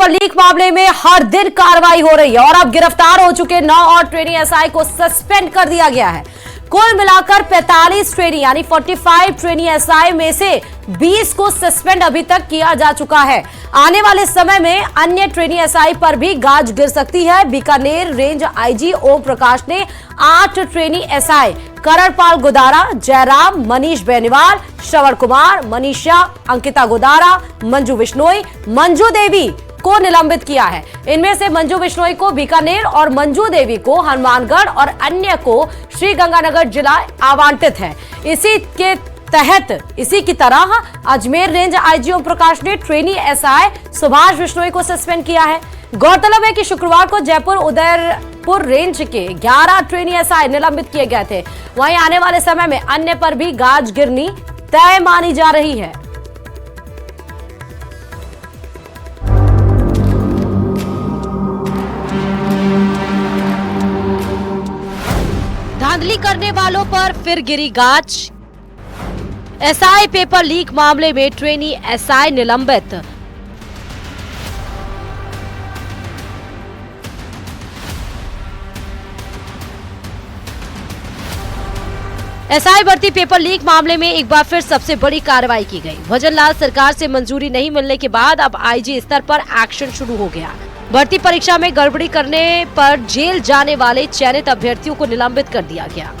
Paper leak मामले में हर दिन कार्रवाई हो रही है और अब गिरफ्तार हो चुके 9 और ट्रेनी एसआई को सस्पेंड कर दिया गया है। कुल मिलाकर 45 ट्रेनी यानी 45 ट्रेनी एसआई में से 20 को सस्पेंड अभी तक किया जा चुका है। आने वाले समय में अन्य ट्रेनी एसआई पर भी गाज गिर सकती है। बीकानेर रेंज आईजी ओम प्रकाश ने 8 ट्रेनी एसआई करणपाल गोदारा, जयराम, मनीष बेनीवाल, श्रवण कुमार, मनीषा, अंकिता गोदारा, मंजू बिश्नोई, मंजू देवी को निलंबित किया है। इनमें से मंजू बिश्नोई को बीकानेर और मंजू देवी को हनुमानगढ़ और अन्य को श्रीगंगानगर जिला आवंटित है। इसी की तरह अजमेर रेंज आईजी ओम प्रकाश ने ट्रेनी एसआई सुभाष बिश्नोई को सस्पेंड किया है। गौरतलब है कि शुक्रवार को जयपुर उदयपुर रेंज के 11 ट्रेनी एसआई निलंबित किए गए थे। वहीं आने वाले समय में अन्य पर भी गाज गिरनी तय मानी जा रही है। धांधली करने वालों पर फिर गिरी गाज। एसआई पेपर लीक मामले में ट्रेनी एसआई निलंबित। एसआई भर्ती पेपर लीक मामले में एक बार फिर सबसे बड़ी कार्रवाई की गई। भजनलाल सरकार से मंजूरी नहीं मिलने के बाद अब आईजी स्तर पर एक्शन शुरू हो गया। भर्ती परीक्षा में गड़बड़ी करने पर जेल जाने वाले चयनित अभ्यर्थियों को निलंबित कर दिया गया।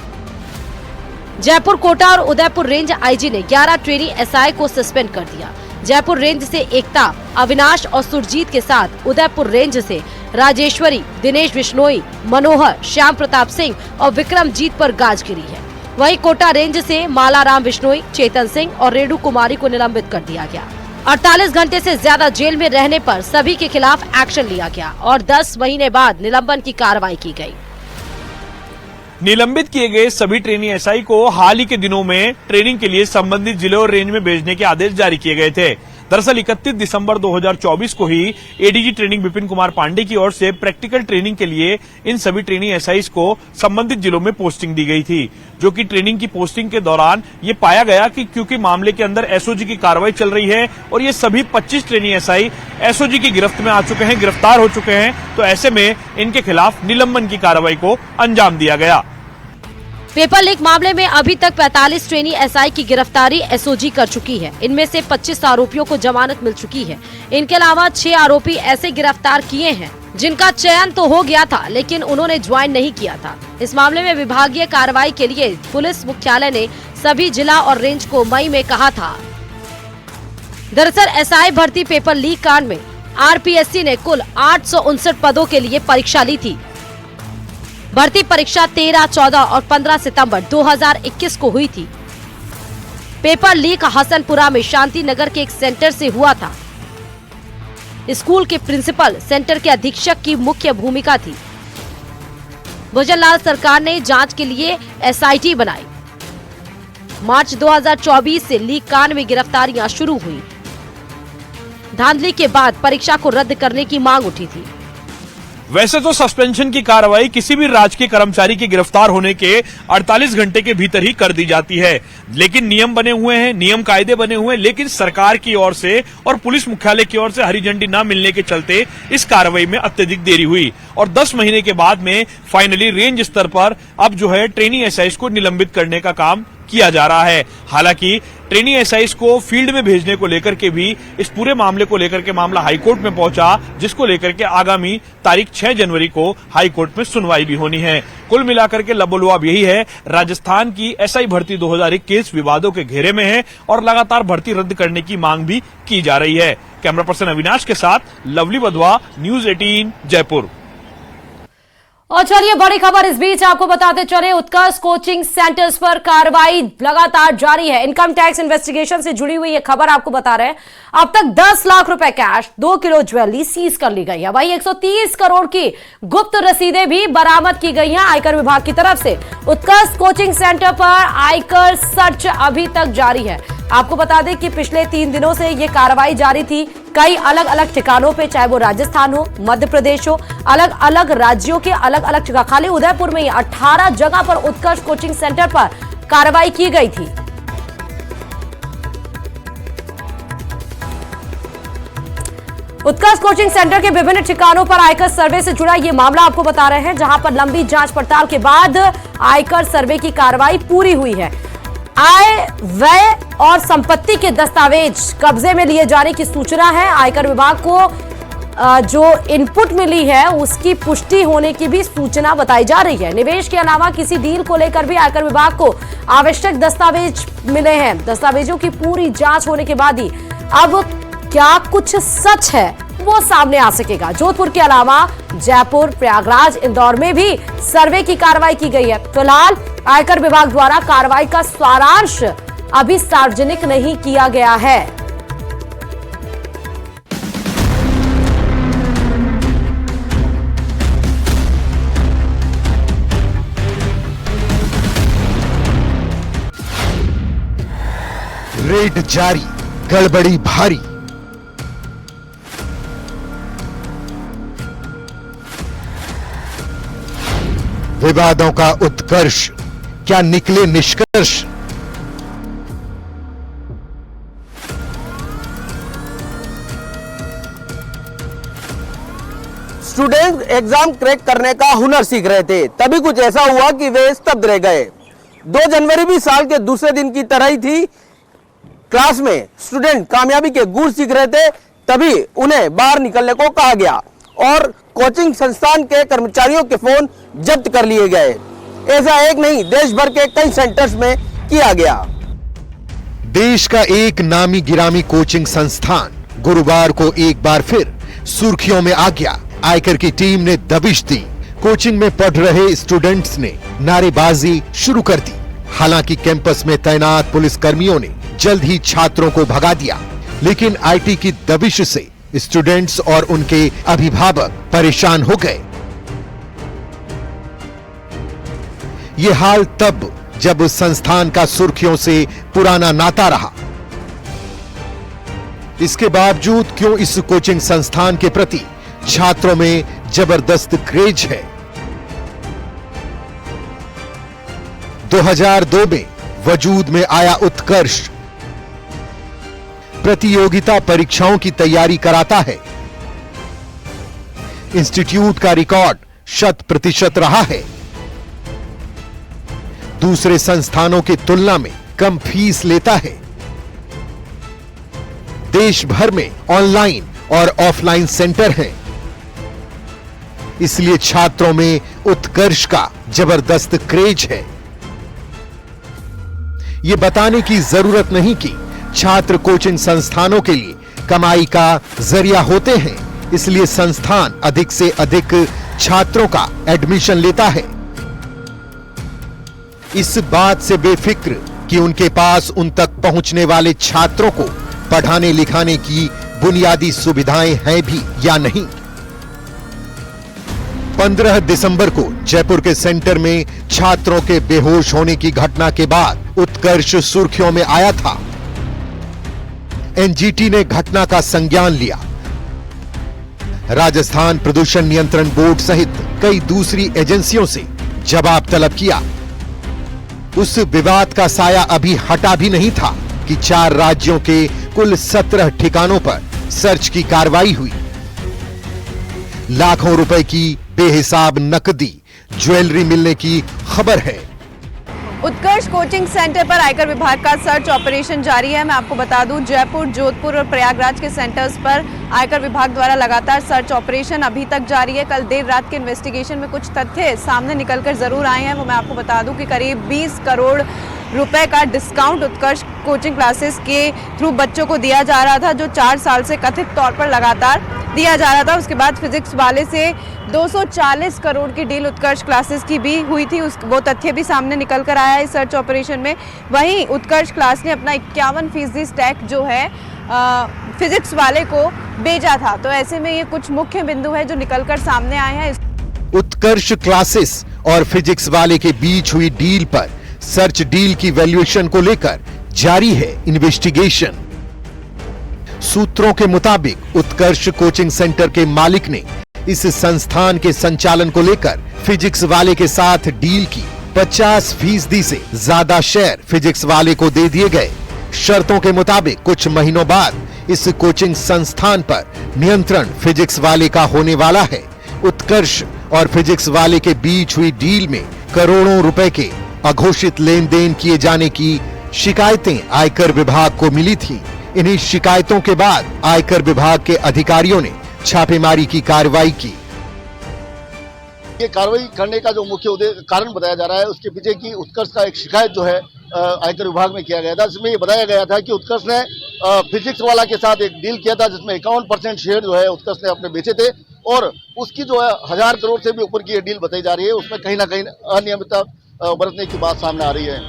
जयपुर, कोटा और उदयपुर रेंज आईजी ने 11 ट्रेनी एसआई को सस्पेंड कर दिया। जयपुर रेंज से एकता, अविनाश और सुरजीत के साथ उदयपुर रेंज से राजेश्वरी, दिनेश बिश्नोई, मनोहर, श्याम प्रताप सिंह और विक्रमजीत पर गाज गिरी है। वहीं कोटा रेंज से मालाराम बिश्नोई, चेतन सिंह और रेणु कुमारी को निलंबित कर दिया गया। 48 घंटे से ज्यादा जेल में रहने पर सभी के खिलाफ एक्शन लिया गया और 10 महीने बाद निलंबन की कार्रवाई की गई। निलंबित किए गए सभी ट्रेनी एसआई को हाल ही के दिनों में ट्रेनिंग के लिए संबंधित जिलों और रेंज में भेजने के आदेश जारी किए गए थे। दरअसल 31 दिसंबर 2024 को ही एडीजी ट्रेनिंग विपिन कुमार पांडे की ओर से प्रैक्टिकल ट्रेनिंग के लिए इन सभी ट्रेनी एसआई को संबंधित जिलों में पोस्टिंग दी गई थी, जो कि ट्रेनिंग की पोस्टिंग के दौरान ये पाया गया कि क्योंकि मामले के अंदर एसओजी की कार्रवाई चल रही है और ये सभी 25 ट्रेनी एसआई एसओजी की गिरफ्त में आ चुके हैं, गिरफ्तार हो चुके हैं, तो ऐसे में इनके खिलाफ निलंबन की कार्रवाई को अंजाम दिया गया। पेपर लीक मामले में अभी तक 45 ट्रेनी एसआई की गिरफ्तारी एसओजी कर चुकी है। इनमें से 25 आरोपियों को जमानत मिल चुकी है। इनके अलावा 6 आरोपी ऐसे गिरफ्तार किए हैं जिनका चयन तो हो गया था लेकिन उन्होंने ज्वाइन नहीं किया था। इस मामले में विभागीय कार्रवाई के लिए पुलिस मुख्यालय ने सभी जिला और रेंज को मई में कहा था। दरअसल एसआई भर्ती पेपर लीक कांड में आरपीएससी ने कुल 859 पदों के लिए परीक्षा ली थी। भर्ती परीक्षा 13, 14 और 15 सितंबर 2021 को हुई थी। पेपर लीक हसनपुरा में शांति नगर के एक सेंटर से हुआ था। स्कूल के प्रिंसिपल, सेंटर के अधीक्षक की मुख्य भूमिका थी। भजनलाल सरकार ने जांच के लिए एसआईटी बनाई। मार्च 2024 से लीक कांड में गिरफ्तारियां शुरू हुई। धांधली के बाद परीक्षा को रद्द करने की मांग उठी थी। वैसे तो सस्पेंशन की कार्रवाई किसी भी राजकीय कर्मचारी के गिरफ्तार होने के 48 घंटे के भीतर ही कर दी जाती है, लेकिन नियम बने हुए हैं, नियम कायदे बने हुए हैं, लेकिन सरकार की ओर से और पुलिस मुख्यालय की ओर से हरी झंडी न मिलने के चलते इस कार्रवाई में अत्यधिक देरी हुई और 10 महीने के बाद में फाइनली रेंज स्तर पर अब जो है ट्रेनी एसआई को निलंबित करने का काम किया जा रहा है। हालांकि ट्रेनी एसआई को फील्ड में भेजने को लेकर के भी इस पूरे मामले को लेकर के मामला हाईकोर्ट में पहुंचा, जिसको लेकर के आगामी तारीख 6 जनवरी को हाईकोर्ट में सुनवाई भी होनी है। कुल मिलाकर के लबोलुआब यही है, राजस्थान की एसआई भर्ती 2021 विवादों के घेरे में है और लगातार भर्ती रद्द करने की मांग भी की जा रही है। कैमरा पर्सन अविनाश के साथ लवली वधवा, न्यूज 18 जयपुर। और चलिए बड़ी खबर इस बीच आपको बताते चले, उत्कर्ष कोचिंग सेंटर्स पर कार्रवाई लगातार जारी है। इनकम टैक्स इन्वेस्टिगेशन से जुड़ी हुई ये खबर आपको बता रहे हैं। अब तक 10 लाख रुपए कैश, 2 किलो ज्वेलरी सीज कर ली गई है। वहीं 130 करोड़ की गुप्त रसीदें भी बरामद की गई हैं आयकर विभाग की तरफ से। उत्कर्ष कोचिंग सेंटर पर आयकर सर्च अभी तक जारी है। आपको बता दें कि पिछले 3 दिनों से ये कार्रवाई जारी थी। कई अलग अलग ठिकानों पे, चाहे वो राजस्थान हो, मध्य प्रदेश हो, अलग अलग राज्यों के अलग अलग जगह, खाली उदयपुर में ही 18 जगह पर उत्कर्ष कोचिंग सेंटर पर कार्रवाई की गई थी। उत्कर्ष कोचिंग सेंटर के विभिन्न ठिकानों पर आयकर सर्वे से जुड़ा ये मामला आपको बता रहे हैं, जहां पर लंबी जांच पड़ताल के बाद आयकर सर्वे की कार्रवाई पूरी हुई है। आय, व्यय और संपत्ति के दस्तावेज कब्जे में लिए जाने की सूचना है। आयकर विभाग को जो इनपुट मिली है उसकी पुष्टि होने की भी सूचना बताई जा रही है। निवेश के अलावा किसी डील को लेकर भी आयकर विभाग को आवश्यक दस्तावेज मिले हैं। दस्तावेजों की पूरी जांच होने के बाद ही अब क्या कुछ सच है वो सामने आ सकेगा। जोधपुर के अलावा जयपुर, प्रयागराज, इंदौर में भी सर्वे की कार्रवाई की गई है। फिलहाल आयकर विभाग द्वारा कार्रवाई का सारांश अभी सार्वजनिक नहीं किया गया है। रेड जारी, गड़बड़ी भारी। विवादों का उत्कर्ष, क्या निकले निष्कर्ष? स्टूडेंट एग्जाम क्रैक करने का हुनर सीख रहे थे, तभी कुछ ऐसा हुआ कि वे स्तब्ध रह गए। 2 जनवरी भी साल के दूसरे दिन की तरह ही थी। क्लास में स्टूडेंट कामयाबी के गुर सीख रहे थे, तभी उन्हें बाहर निकलने को कहा गया और कोचिंग संस्थान के कर्मचारियों के फोन जब्त कर लिए गए। ऐसा एक नहीं, देश भर के कई सेंटर्स में किया गया। देश का एक नामी गिरामी कोचिंग संस्थान गुरुवार को एक बार फिर सुर्खियों में आ गया। आयकर की टीम ने दबिश दी। कोचिंग में पढ़ रहे स्टूडेंट्स ने नारेबाजी शुरू कर दी। हालांकि कैंपस में तैनात पुलिसकर्मियों ने जल्द ही छात्रों को भगा दिया, लेकिन आईटी की दबिश से स्टूडेंट्स और उनके अभिभावक परेशान हो गए। ये हाल तब जब संस्थान का सुर्खियों से पुराना नाता रहा। इसके बावजूद क्यों इस कोचिंग संस्थान के प्रति छात्रों में जबरदस्त क्रेज है। 2002 में वजूद में आया उत्कर्ष प्रतियोगिता परीक्षाओं की तैयारी कराता है। इंस्टीट्यूट का रिकॉर्ड 100% रहा है। दूसरे संस्थानों की तुलना में कम फीस लेता है। देश भर में ऑनलाइन और ऑफलाइन सेंटर हैं। इसलिए छात्रों में उत्कर्ष का जबरदस्त क्रेज है। यह बताने की जरूरत नहीं कि छात्र कोचिंग संस्थानों के लिए कमाई का जरिया होते हैं, इसलिए संस्थान अधिक से अधिक छात्रों का एडमिशन लेता है। इस बात से बेफिक्र कि उनके पास उन तक पहुंचने वाले छात्रों को पढ़ाने लिखाने की बुनियादी सुविधाएं हैं भी या नहीं। 15 दिसंबर को जयपुर के सेंटर में छात्रों के बेहोश होने की घटना के बाद उत्कर्ष सुर्खियों में आया था। एनजीटी ने घटना का संज्ञान लिया। राजस्थान प्रदूषण नियंत्रण बोर्ड सहित कई दूसरी एजेंसियों से जवाब तलब किया। उस विवाद का साया अभी हटा भी नहीं था कि 4 राज्यों के कुल 17 ठिकानों पर सर्च की कार्रवाई हुई। लाखों रुपए की बेहिसाब नकदी, ज्वेलरी मिलने की खबर है। उत्कर्ष कोचिंग सेंटर पर आयकर विभाग का सर्च ऑपरेशन जारी है। मैं आपको बता दूं, जयपुर, जोधपुर और प्रयागराज के सेंटर्स पर आयकर विभाग द्वारा लगातार सर्च ऑपरेशन अभी तक जारी है। कल देर रात के इन्वेस्टिगेशन में कुछ तथ्य सामने निकलकर जरूर आए हैं। वो मैं आपको बता दूं कि करीब 20 करोड़ रुपए का डिस्काउंट उत्कर्ष कोचिंग क्लासेस के थ्रू बच्चों को दिया जा रहा था, जो 4 साल से कथित तौर पर लगातार दिया जा रहा था। उसके बाद फिजिक्स वाले से 240 करोड़ की डील उत्कर्ष क्लासेस की भी हुई थी। वो तथ्य भी सामने निकल कर आया है इस सर्च ऑपरेशन में। वहीं उत्कर्ष क्लास ने अपना 51% स्टैक जो है फिजिक्स वाले को भेजा था। तो ऐसे में ये कुछ मुख्य बिंदु है जो निकलकर सामने आए हैं। उत्कर्ष क्लासेस और फिजिक्स वाले के बीच हुई डील पर सर्च डील की वैल्यूएशन को लेकर जारी है इन्वेस्टिगेशन। सूत्रों के मुताबिक उत्कर्ष कोचिंग सेंटर के मालिक ने इस संस्थान के संचालन को लेकर फिजिक्स वाले के साथ डील की। 50% से ज्यादा शेयर फिजिक्स वाले को दे दिए गए। शर्तों के मुताबिक कुछ महीनों बाद इस कोचिंग संस्थान पर नियंत्रण फिजिक्स वाले का होने वाला है। उत्कर्ष और फिजिक्स वाले के बीच हुई डील में करोड़ों रुपए के अघोषित लेन देन किए जाने की शिकायतें आयकर विभाग को मिली थी। इन्हीं शिकायतों के बाद आयकर विभाग के अधिकारियों ने छापेमारी की कार्रवाई की। ये कार्रवाई करने का जो मुख्य कारण बताया जा रहा है, उसके पीछे की उत्कर्ष का एक शिकायत जो है आयकर विभाग में किया गया था, जिसमें ये बताया गया था कि उत्कर्ष ने फिजिक्स वाला के साथ एक डील किया था, जिसमें 51% शेयर जो है उत्कर्ष ने अपने बेचे थे और उसकी जो है 1000 करोड़ से भी ऊपर की ये डील बताई जा रही है। उसमें कहीं ना कहीं अनियमितता बरतने की बात सामने आ रही है।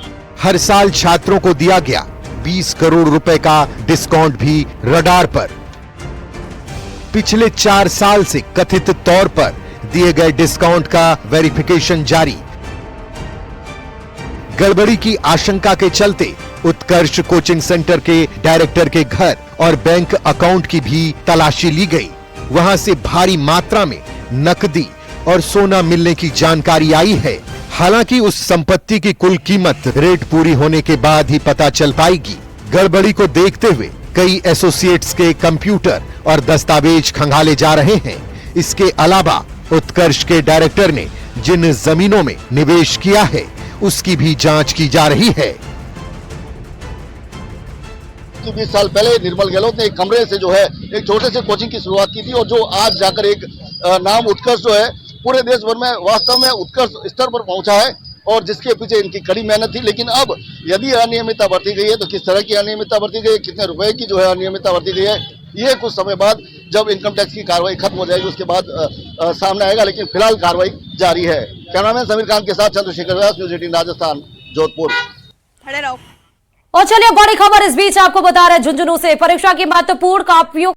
हर साल छात्रों को दिया गया 20 करोड़ रुपए का डिस्काउंट भी रडार पर। पिछले 4 साल से कथित तौर पर दिए गए डिस्काउंट का वेरिफिकेशन जारी। गड़बड़ी की आशंका के चलते उत्कर्ष कोचिंग सेंटर के डायरेक्टर के घर और बैंक अकाउंट की भी तलाशी ली गई। वहां से भारी मात्रा में नकदी और सोना मिलने की जानकारी आई है। हालांकि उस संपत्ति की कुल कीमत रेट पूरी होने के बाद ही पता चल पाएगी। गड़बड़ी को देखते हुए कई एसोसिएट्स के कंप्यूटर और दस्तावेज खंगाले जा रहे हैं। इसके अलावा उत्कर्ष के डायरेक्टर ने जिन जमीनों में निवेश किया है उसकी भी जांच की जा रही है। 20 साल पहले निर्मल गहलोत ने एक कमरे से जो है एक छोटे से कोचिंग की शुरुआत की थी और जो आज जाकर एक नाम उत्कर्ष जो है पूरे देश भर में वास्तव में उत्कर्ष स्तर पर पहुंचा है और जिसके पीछे इनकी कड़ी मेहनत थी। लेकिन अब यदि अनियमितता बरती गई है तो किस तरह की अनियमितता बरती गई है, कितने रुपए की जो है अनियमितता बरती गई है, ये कुछ समय बाद जब इनकम टैक्स की कार्रवाई खत्म हो जाएगी उसके बाद सामने आएगा। लेकिन फिलहाल कार्रवाई जारी है। कैमरामैन समीर खान के साथ चंद्रशेखर व्यास, न्यूज़ 18 राजस्थान, जोधपुर। खड़े रहो। और चलिए बड़ी खबर इस बीच आपको बता रहे झुंझुनू से परीक्षा की महत्वपूर्ण कॉपियों